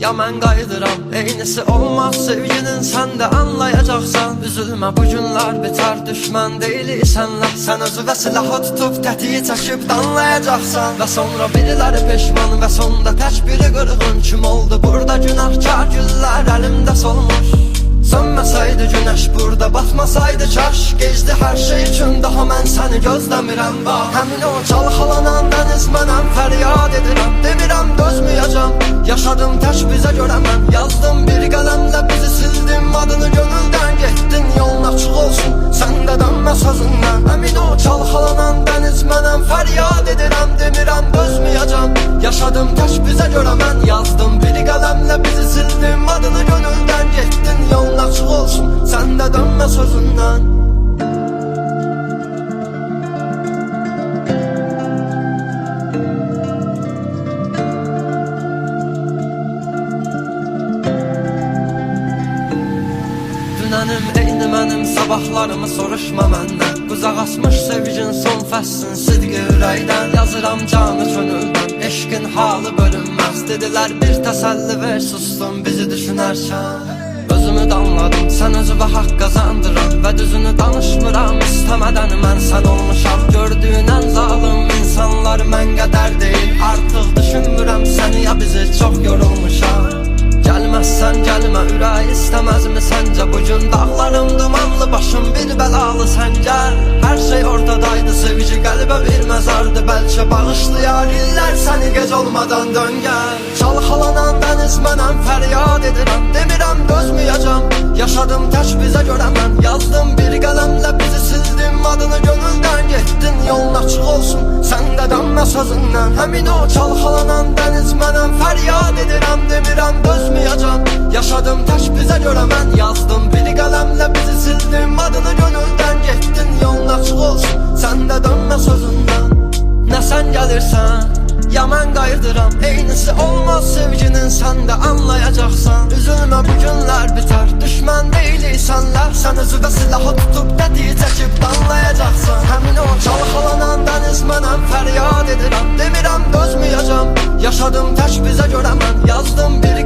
ya mən qayıdıram. Eynisi olmaz sevginin, sən də anlayacaqsan. Üzülmə, bu günlər bitər, düşmən deyilsənlər. Sən özü və silahı tutub tətiyi çəkib danlayacaqsan. Və sonra biriləri peşman və sonda tək biri qırğın. Kim oldu burada günahkar, güllər əlimdə solmuş. Sönməsəydi günəş burada, batmasaydı kaş. Gecdi hər şey üçün, daha mən səni gözləmirəm bax. Həmin o çalxalanan dəniz mənəm, fəryad edirəm. Demirəm dözməyəcəm, yaşadım tək bizə görə mən. Yazdım bir qələmlə bizi sildim, adını gönüldən. Getdin yolun açıq olsun, sən də dönmə sözündən. Həmin o çalxalanan dəniz mənəm, fəryad edirəm. Demirəm dözməyəcəm, yaşadım tək bizə görə mən. Yazdım bir qələmlə bizi sildim, adını gönüldən. Getdin yolun açıq olsun, sən də dönmə sözündən. Dünənim eyni mənim, sabahlarımı soruşma məndən. Quzaq asmış sevgin son fəslin sidqi ürəkdən. Yazıram canı könüldən, eşqin halı bölünməz. Dedilər bir təsəlli ver, sustum bizi düşünərkən. Özümü danladım, sən özü və haqq qazandıram. Və düzünü danışmıram, istəmədən mən sən olmuşam. Gördüyün ən zalım insanlar mən qədər deyil. Artıq düşünmürəm səni, ya bizi çox yorulmuşam. Gəlməzsən gəlmə, ürək istəməzmi səncə? Bugün dağlarım dumanlı, başım bir bəlalı, sən gəl. Hər şey ortadaydı, sevgi qəlbə bir məzardı. Bəlkə bağışlayar illər səni, gec olmadan dön gəl. Çalxalanan dəniz mənəm, fəryad edirəm. Demirəm dözməyəcəm, yaşadım tək bizə görə mən. Yazdım bir qələmlə bizi sildim, adını gönüldən. Getdin yolun açıq olsun, sən də dönmə sözündən. Həmin o çalxalanan dəniz mənəm, fəryad edirəm. Demirəm dözməyəcəm, yaşadım tək bizə görə mən. Yazdım bir qələmlə bizi sildim, adını gönüldən. Getdin yolun açıq olsun, sən də dönmə sözündən. Nə sən gəlirsən, ya mən qayıdıram. Eynisi olmaz sevginin, sən də anlayacaqsan. Üzülmə, bu günlər bitər, düşmən deyilsənlər. Sən özü və silahı tutub tətiyi çəkib danlayacaqsan. Həmin o çalxalanan dəniz mənəm, fəryad edirəm. Demirəm dözməyəcəm, yaşadım tək bizə görə mən. Yazdım bir